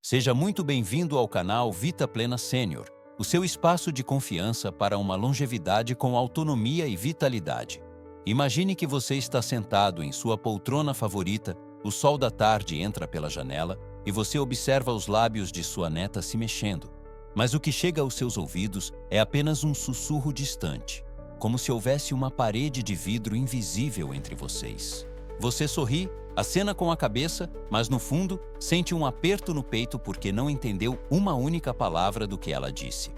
Seja muito bem-vindo ao canal Vita Plena Sênior, o seu espaço de confiança para uma longevidade com autonomia e vitalidade. Imagine que você está sentado em sua poltrona favorita, o sol da tarde entra pela janela e você observa os lábios de sua neta se mexendo. Mas o que chega aos seus ouvidos é apenas um sussurro distante, como se houvesse uma parede de vidro invisível entre vocês. Você sorri, acena com a cabeça, mas no fundo sente um aperto no peito porque não entendeu uma única palavra do que ela disse.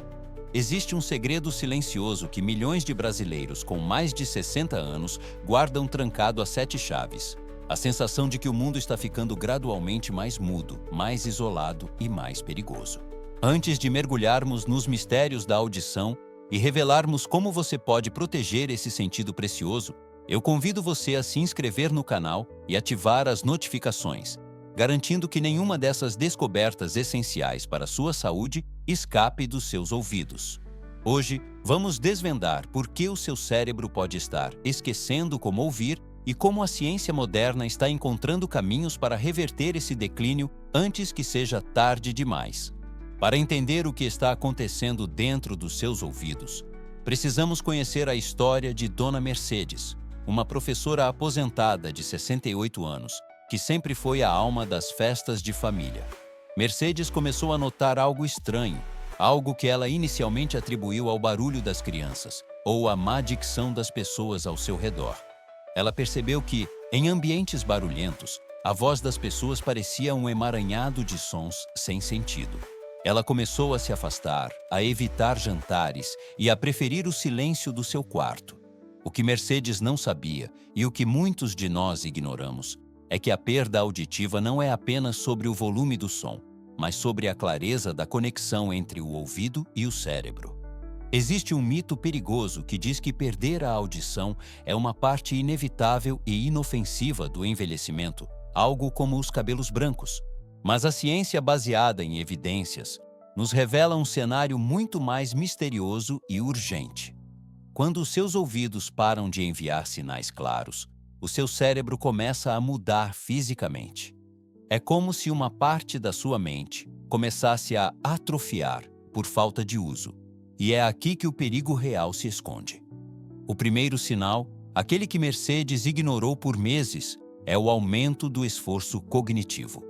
Existe um segredo silencioso que milhões de brasileiros com mais de 60 anos guardam trancado a 7 chaves. A sensação de que o mundo está ficando gradualmente mais mudo, mais isolado e mais perigoso. Antes de mergulharmos nos mistérios da audição e revelarmos como você pode proteger esse sentido precioso, eu convido você a se inscrever no canal e ativar as notificações, garantindo que nenhuma dessas descobertas essenciais para a sua saúde escape dos seus ouvidos. Hoje, vamos desvendar por que o seu cérebro pode estar esquecendo como ouvir e como a ciência moderna está encontrando caminhos para reverter esse declínio antes que seja tarde demais. Para entender o que está acontecendo dentro dos seus ouvidos, precisamos conhecer a história de Dona Mercedes, uma professora aposentada de 68 anos, que sempre foi a alma das festas de família. Mercedes começou a notar algo estranho, algo que ela inicialmente atribuiu ao barulho das crianças, ou à má dicção das pessoas ao seu redor. Ela percebeu que, em ambientes barulhentos, a voz das pessoas parecia um emaranhado de sons sem sentido. Ela começou a se afastar, a evitar jantares e a preferir o silêncio do seu quarto. O que Mercedes não sabia, e o que muitos de nós ignoramos, é que a perda auditiva não é apenas sobre o volume do som, mas sobre a clareza da conexão entre o ouvido e o cérebro. Existe um mito perigoso que diz que perder a audição é uma parte inevitável e inofensiva do envelhecimento, algo como os cabelos brancos. Mas a ciência baseada em evidências nos revela um cenário muito mais misterioso e urgente. Quando os seus ouvidos param de enviar sinais claros, o seu cérebro começa a mudar fisicamente. É como se uma parte da sua mente começasse a atrofiar por falta de uso. E é aqui que o perigo real se esconde. O primeiro sinal, aquele que Mercedes ignorou por meses, é o aumento do esforço cognitivo.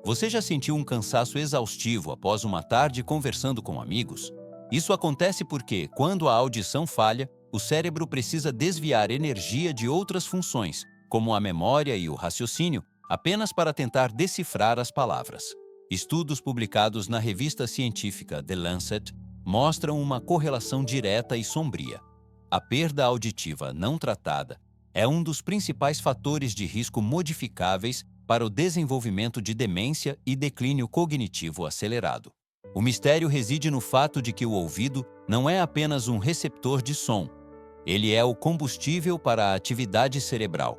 Você já sentiu um cansaço exaustivo após uma tarde conversando com amigos? Isso acontece porque, quando a audição falha, o cérebro precisa desviar energia de outras funções, como a memória e o raciocínio, apenas para tentar decifrar as palavras. Estudos publicados na revista científica The Lancet mostram uma correlação direta e sombria. A perda auditiva não tratada é um dos principais fatores de risco modificáveis para o desenvolvimento de demência e declínio cognitivo acelerado. O mistério reside no fato de que o ouvido não é apenas um receptor de som, ele é o combustível para a atividade cerebral.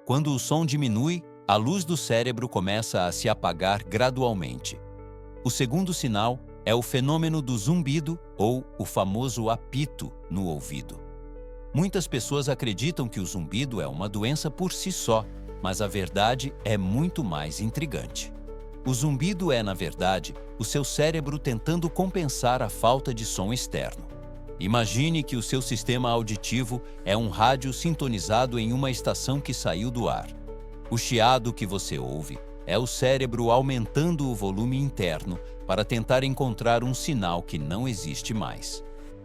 Quando o som diminui, a luz do cérebro começa a se apagar gradualmente. O segundo sinal é o fenômeno do zumbido ou o famoso apito no ouvido. Muitas pessoas acreditam que o zumbido é uma doença por si só, mas a verdade é muito mais intrigante. O zumbido é, na verdade, o seu cérebro tentando compensar a falta de som externo. Imagine que o seu sistema auditivo é um rádio sintonizado em uma estação que saiu do ar. O chiado que você ouve é o cérebro aumentando o volume interno para tentar encontrar um sinal que não existe mais.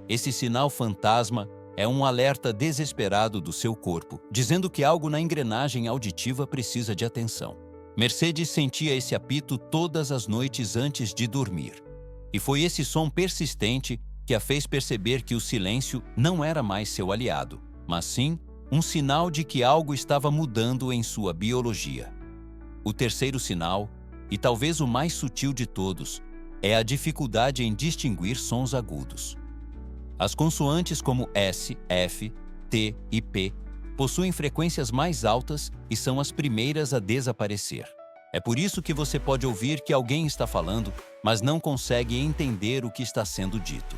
Esse sinal fantasma é um alerta desesperado do seu corpo, dizendo que algo na engrenagem auditiva precisa de atenção. Mercedes sentia esse apito todas as noites antes de dormir. E foi esse som persistente que a fez perceber que o silêncio não era mais seu aliado, mas sim um sinal de que algo estava mudando em sua biologia. O terceiro sinal, e talvez o mais sutil de todos, é a dificuldade em distinguir sons agudos. As consoantes como S, F, T e P possuem frequências mais altas e são as primeiras a desaparecer. É por isso que você pode ouvir que alguém está falando, mas não consegue entender o que está sendo dito.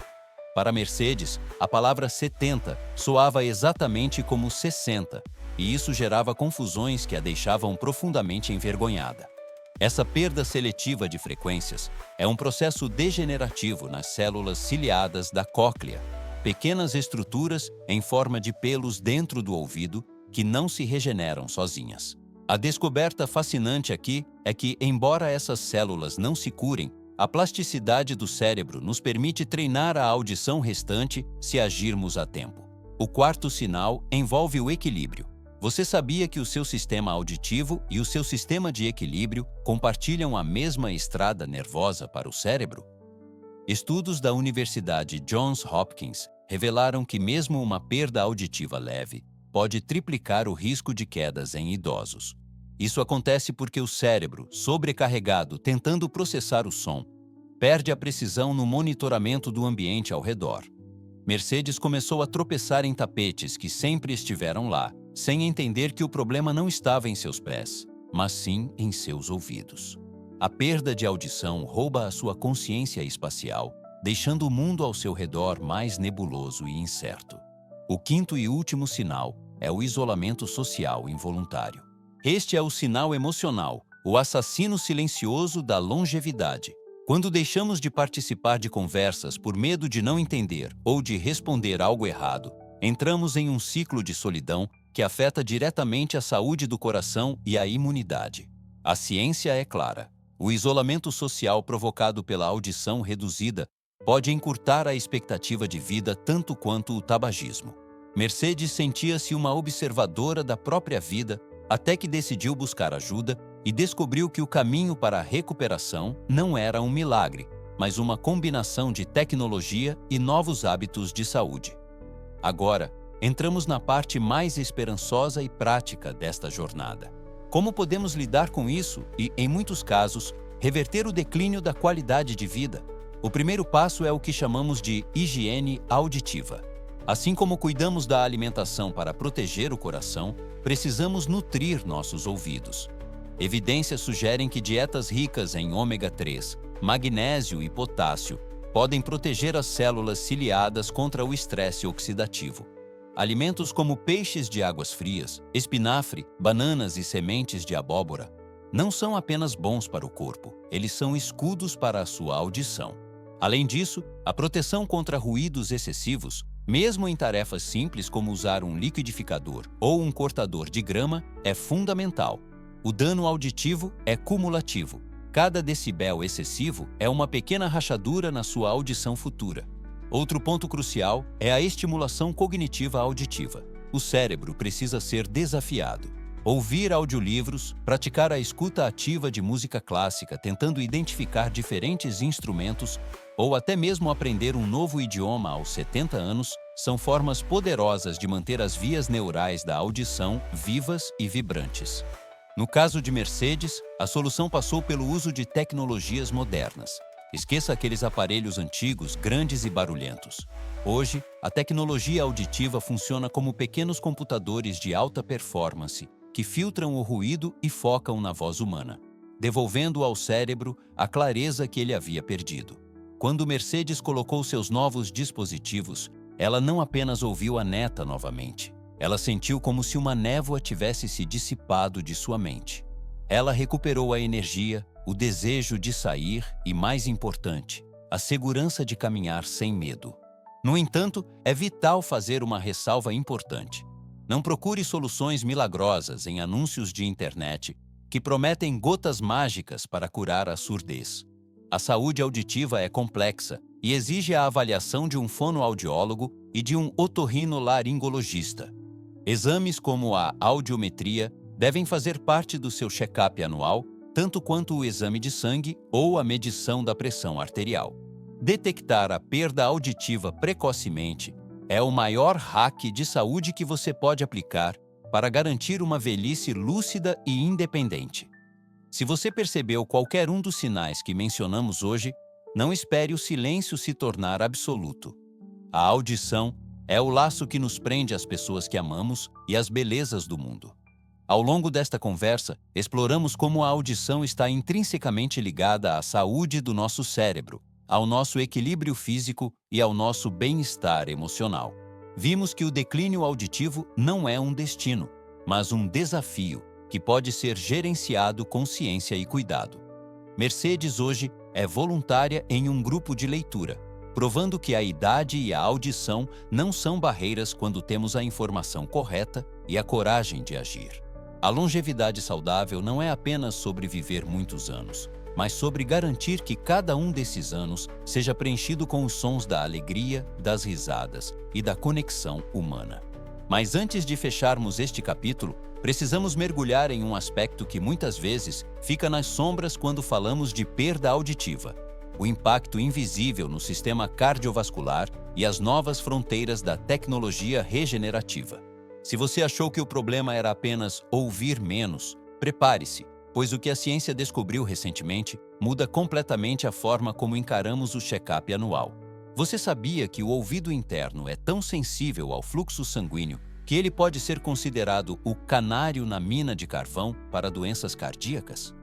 Para Mercedes, a palavra 70 soava exatamente como 60, e isso gerava confusões que a deixavam profundamente envergonhada. Essa perda seletiva de frequências é um processo degenerativo nas células ciliadas da cóclea, pequenas estruturas em forma de pelos dentro do ouvido que não se regeneram sozinhas. A descoberta fascinante aqui é que, embora essas células não se curem, a plasticidade do cérebro nos permite treinar a audição restante se agirmos a tempo. O quarto sinal envolve o equilíbrio. Você sabia que o seu sistema auditivo e o seu sistema de equilíbrio compartilham a mesma estrada nervosa para o cérebro? Estudos da Universidade Johns Hopkins revelaram que mesmo uma perda auditiva leve pode triplicar o risco de quedas em idosos. Isso acontece porque o cérebro, sobrecarregado tentando processar o som, perde a precisão no monitoramento do ambiente ao redor. Mercedes começou a tropeçar em tapetes que sempre estiveram lá, sem entender que o problema não estava em seus pés, mas sim em seus ouvidos. A perda de audição rouba a sua consciência espacial, deixando o mundo ao seu redor mais nebuloso e incerto. O quinto e último sinal é o isolamento social involuntário. Este é o sinal emocional, o assassino silencioso da longevidade. Quando deixamos de participar de conversas por medo de não entender ou de responder algo errado, entramos em um ciclo de solidão que afeta diretamente a saúde do coração e a imunidade. A ciência é clara. O isolamento social provocado pela audição reduzida pode encurtar a expectativa de vida tanto quanto o tabagismo. Mercedes sentia-se uma observadora da própria vida até que decidiu buscar ajuda e descobriu que o caminho para a recuperação não era um milagre, mas uma combinação de tecnologia e novos hábitos de saúde. Agora, entramos na parte mais esperançosa e prática desta jornada. Como podemos lidar com isso e, em muitos casos, reverter o declínio da qualidade de vida? O primeiro passo é o que chamamos de higiene auditiva. Assim como cuidamos da alimentação para proteger o coração, precisamos nutrir nossos ouvidos. Evidências sugerem que dietas ricas em ômega 3, magnésio e potássio podem proteger as células ciliadas contra o estresse oxidativo. Alimentos como peixes de águas frias, espinafre, bananas e sementes de abóbora não são apenas bons para o corpo, eles são escudos para a sua audição. Além disso, a proteção contra ruídos excessivos, mesmo em tarefas simples como usar um liquidificador ou um cortador de grama, é fundamental. O dano auditivo é cumulativo. Cada decibel excessivo é uma pequena rachadura na sua audição futura. Outro ponto crucial é a estimulação cognitiva auditiva. O cérebro precisa ser desafiado. Ouvir audiolivros, praticar a escuta ativa de música clássica tentando identificar diferentes instrumentos ou até mesmo aprender um novo idioma aos 70 anos são formas poderosas de manter as vias neurais da audição vivas e vibrantes. No caso de Mercedes, a solução passou pelo uso de tecnologias modernas. Esqueça aqueles aparelhos antigos, grandes e barulhentos. Hoje, a tecnologia auditiva funciona como pequenos computadores de alta performance que filtram o ruído e focam na voz humana, devolvendo ao cérebro a clareza que ele havia perdido. Quando Mercedes colocou seus novos dispositivos, ela não apenas ouviu a neta novamente. Ela sentiu como se uma névoa tivesse se dissipado de sua mente. Ela recuperou a energia, o desejo de sair e, mais importante, a segurança de caminhar sem medo. No entanto, é vital fazer uma ressalva importante. Não procure soluções milagrosas em anúncios de internet que prometem gotas mágicas para curar a surdez. A saúde auditiva é complexa e exige a avaliação de um fonoaudiólogo e de um otorrinolaringologista. Exames como a audiometria devem fazer parte do seu check-up anual, tanto quanto o exame de sangue ou a medição da pressão arterial. Detectar a perda auditiva precocemente é o maior hack de saúde que você pode aplicar para garantir uma velhice lúcida e independente. Se você percebeu qualquer um dos sinais que mencionamos hoje, não espere o silêncio se tornar absoluto. A audição é o laço que nos prende às pessoas que amamos e às belezas do mundo. Ao longo desta conversa, exploramos como a audição está intrinsecamente ligada à saúde do nosso cérebro, ao nosso equilíbrio físico e ao nosso bem-estar emocional. Vimos que o declínio auditivo não é um destino, mas um desafio que pode ser gerenciado com ciência e cuidado. Mercedes hoje é voluntária em um grupo de leitura, provando que a idade e a audição não são barreiras quando temos a informação correta e a coragem de agir. A longevidade saudável não é apenas sobre viver muitos anos, mas sobre garantir que cada um desses anos seja preenchido com os sons da alegria, das risadas e da conexão humana. Mas antes de fecharmos este capítulo, precisamos mergulhar em um aspecto que muitas vezes fica nas sombras quando falamos de perda auditiva: o impacto invisível no sistema cardiovascular e as novas fronteiras da tecnologia regenerativa. Se você achou que o problema era apenas ouvir menos, prepare-se, pois o que a ciência descobriu recentemente muda completamente a forma como encaramos o check-up anual. Você sabia que o ouvido interno é tão sensível ao fluxo sanguíneo que ele pode ser considerado o canário na mina de carvão para doenças cardíacas?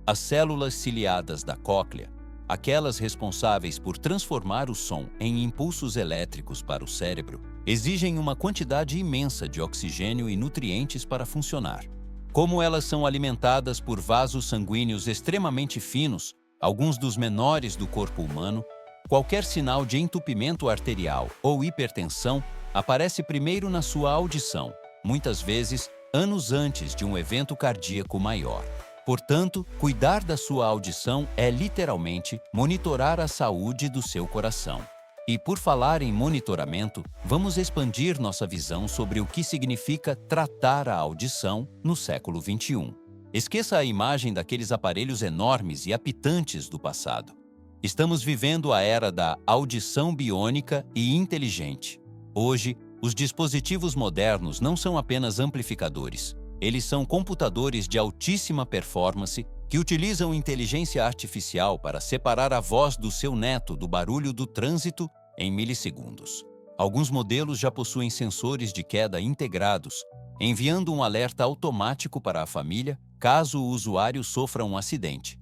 As células ciliadas da cóclea, aquelas responsáveis por transformar o som em impulsos elétricos para o cérebro, exigem uma quantidade imensa de oxigênio e nutrientes para funcionar. Como elas são alimentadas por vasos sanguíneos extremamente finos, alguns dos menores do corpo humano, qualquer sinal de entupimento arterial ou hipertensão aparece primeiro na sua audição, muitas vezes anos antes de um evento cardíaco maior. Portanto, cuidar da sua audição é literalmente monitorar a saúde do seu coração. E por falar em monitoramento, vamos expandir nossa visão sobre o que significa tratar a audição no século XXI. Esqueça a imagem daqueles aparelhos enormes e apitantes do passado. Estamos vivendo a era da audição biônica e inteligente. Hoje, os dispositivos modernos não são apenas amplificadores. Eles são computadores de altíssima performance que utilizam inteligência artificial para separar a voz do seu neto do barulho do trânsito em milissegundos. Alguns modelos já possuem sensores de queda integrados, enviando um alerta automático para a família caso o usuário sofra um acidente,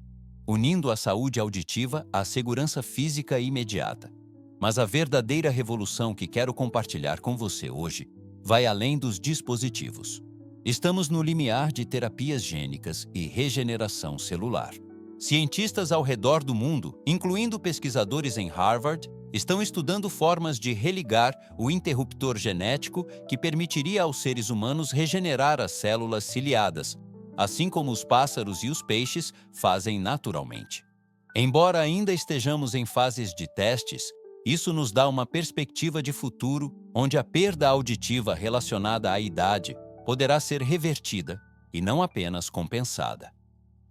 unindo a saúde auditiva à segurança física imediata. Mas a verdadeira revolução que quero compartilhar com você hoje vai além dos dispositivos. Estamos no limiar de terapias gênicas e regeneração celular. Cientistas ao redor do mundo, incluindo pesquisadores em Harvard, estão estudando formas de religar o interruptor genético que permitiria aos seres humanos regenerar as células ciliadas, assim como os pássaros e os peixes fazem naturalmente. Embora ainda estejamos em fases de testes, isso nos dá uma perspectiva de futuro onde a perda auditiva relacionada à idade poderá ser revertida e não apenas compensada.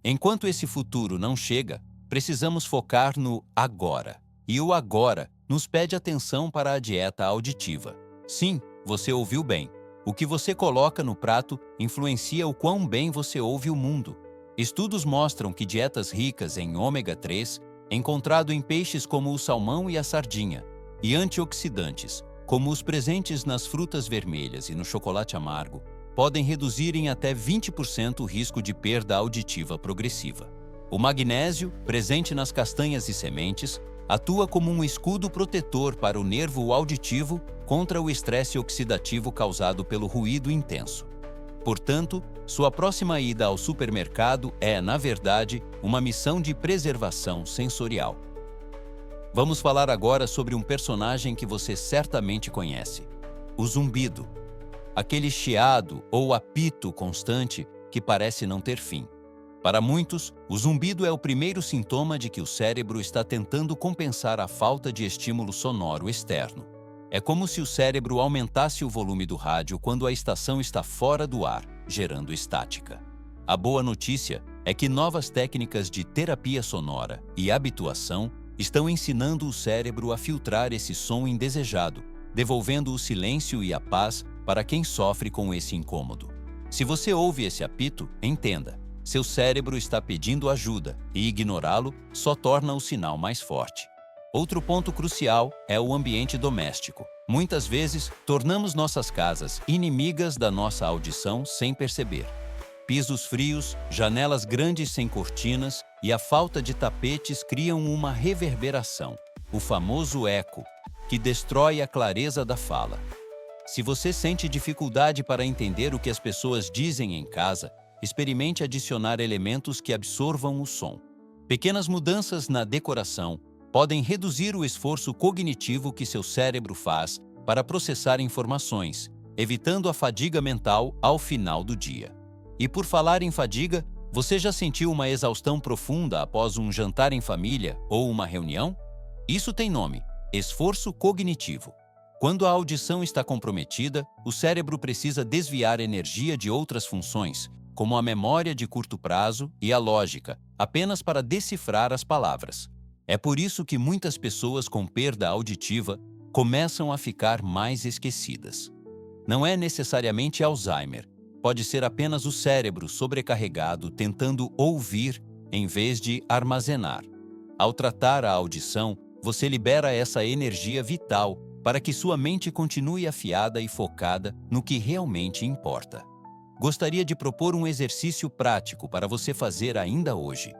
Enquanto esse futuro não chega, precisamos focar no agora. E o agora nos pede atenção para a dieta auditiva. Sim, você ouviu bem. O que você coloca no prato influencia o quão bem você ouve o mundo. Estudos mostram que dietas ricas em ômega 3, encontrado em peixes como o salmão e a sardinha, e antioxidantes, como os presentes nas frutas vermelhas e no chocolate amargo, podem reduzir em até 20% o risco de perda auditiva progressiva. O magnésio, presente nas castanhas e sementes, atua como um escudo protetor para o nervo auditivo contra o estresse oxidativo causado pelo ruído intenso. Portanto, sua próxima ida ao supermercado é, na verdade, uma missão de preservação sensorial. Vamos falar agora sobre um personagem que você certamente conhece: o zumbido. Aquele chiado ou apito constante que parece não ter fim. Para muitos, o zumbido é o primeiro sintoma de que o cérebro está tentando compensar a falta de estímulo sonoro externo. É como se o cérebro aumentasse o volume do rádio quando a estação está fora do ar, gerando estática. A boa notícia é que novas técnicas de terapia sonora e habituação estão ensinando o cérebro a filtrar esse som indesejado, devolvendo o silêncio e a paz para quem sofre com esse incômodo. Se você ouve esse apito, entenda: seu cérebro está pedindo ajuda e ignorá-lo só torna o sinal mais forte. Outro ponto crucial é o ambiente doméstico. Muitas vezes, tornamos nossas casas inimigas da nossa audição sem perceber. Pisos frios, janelas grandes sem cortinas e a falta de tapetes criam uma reverberação, o famoso eco, que destrói a clareza da fala. Se você sente dificuldade para entender o que as pessoas dizem em casa, experimente adicionar elementos que absorvam o som. Pequenas mudanças na decoração podem reduzir o esforço cognitivo que seu cérebro faz para processar informações, evitando a fadiga mental ao final do dia. E por falar em fadiga, você já sentiu uma exaustão profunda após um jantar em família ou uma reunião? Isso tem nome: esforço cognitivo. Quando a audição está comprometida, o cérebro precisa desviar energia de outras funções, como a memória de curto prazo e a lógica, apenas para decifrar as palavras. É por isso que muitas pessoas com perda auditiva começam a ficar mais esquecidas. Não é necessariamente Alzheimer. Pode ser apenas o cérebro sobrecarregado tentando ouvir em vez de armazenar. Ao tratar a audição, você libera essa energia vital para que sua mente continue afiada e focada no que realmente importa. Gostaria de propor um exercício prático para você fazer ainda hoje.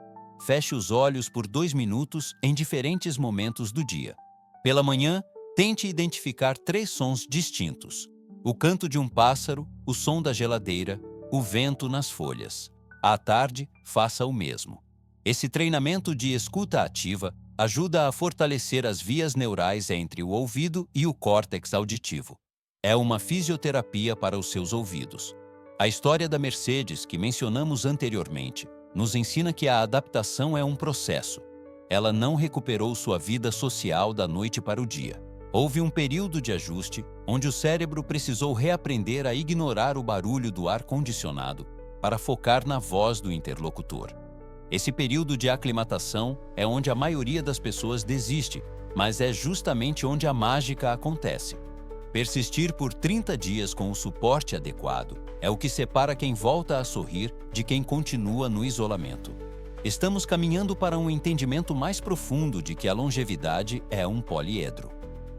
Feche os olhos por 2 minutos em diferentes momentos do dia. Pela manhã, tente identificar 3 sons distintos: o canto de um pássaro, o som da geladeira, o vento nas folhas. À tarde, faça o mesmo. Esse treinamento de escuta ativa ajuda a fortalecer as vias neurais entre o ouvido e o córtex auditivo. É uma fisioterapia para os seus ouvidos. A história da Mercedes, que mencionamos anteriormente, nos ensina que a adaptação é um processo. Ela não recuperou sua vida social da noite para o dia. Houve um período de ajuste onde o cérebro precisou reaprender a ignorar o barulho do ar-condicionado para focar na voz do interlocutor. Esse período de aclimatação é onde a maioria das pessoas desiste, mas é justamente onde a mágica acontece. Persistir por 30 dias com o suporte adequado é o que separa quem volta a sorrir de quem continua no isolamento. Estamos caminhando para um entendimento mais profundo de que a longevidade é um poliedro.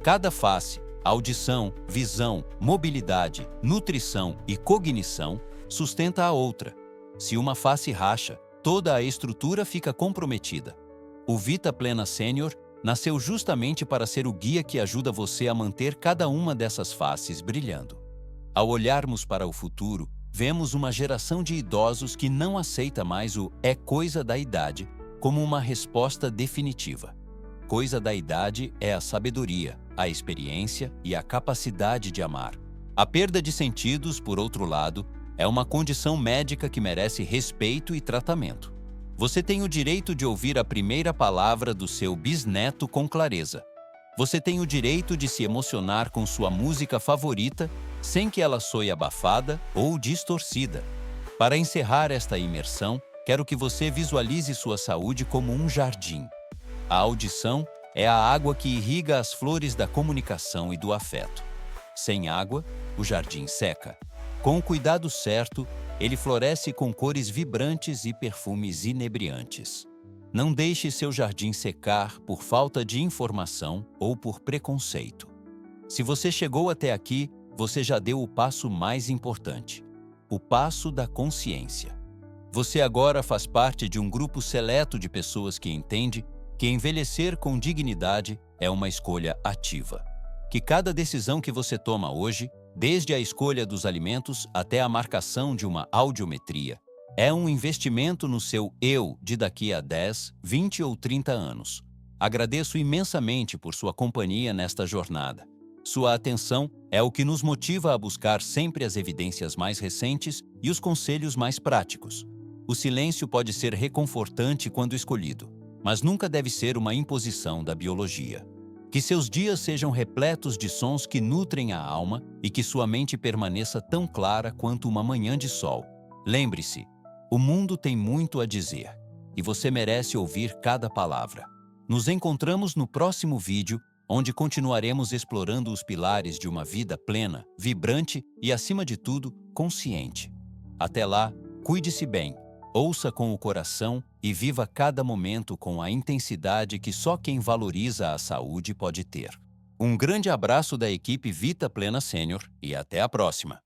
Cada face, audição, visão, mobilidade, nutrição e cognição, sustenta a outra. Se uma face racha, toda a estrutura fica comprometida. O Vita Plena Sênior nasceu justamente para ser o guia que ajuda você a manter cada uma dessas faces brilhando. Ao olharmos para o futuro, vemos uma geração de idosos que não aceita mais o "é coisa da idade" como uma resposta definitiva. Coisa da idade é a sabedoria, a experiência e a capacidade de amar. A perda de sentidos, por outro lado, é uma condição médica que merece respeito e tratamento. Você tem o direito de ouvir a primeira palavra do seu bisneto com clareza. Você tem o direito de se emocionar com sua música favorita sem que ela soe abafada ou distorcida. Para encerrar esta imersão, quero que você visualize sua saúde como um jardim. A audição é a água que irriga as flores da comunicação e do afeto. Sem água, o jardim seca. Com o cuidado certo, ele floresce com cores vibrantes e perfumes inebriantes. Não deixe seu jardim secar por falta de informação ou por preconceito. Se você chegou até aqui, você já deu o passo mais importante: o passo da consciência. Você agora faz parte de um grupo seleto de pessoas que entende que envelhecer com dignidade é uma escolha ativa. Que cada decisão que você toma hoje, desde a escolha dos alimentos até a marcação de uma audiometria, é um investimento no seu eu de daqui a 10, 20 ou 30 anos. Agradeço imensamente por sua companhia nesta jornada. Sua atenção é o que nos motiva a buscar sempre as evidências mais recentes e os conselhos mais práticos. O silêncio pode ser reconfortante quando escolhido, mas nunca deve ser uma imposição da biologia. Que seus dias sejam repletos de sons que nutrem a alma e que sua mente permaneça tão clara quanto uma manhã de sol. Lembre-se, o mundo tem muito a dizer e você merece ouvir cada palavra. Nos encontramos no próximo vídeo, onde continuaremos explorando os pilares de uma vida plena, vibrante e, acima de tudo, consciente. Até lá, cuide-se bem, ouça com o coração e viva cada momento com a intensidade que só quem valoriza a saúde pode ter. Um grande abraço da equipe Vita Plena Sênior e até a próxima!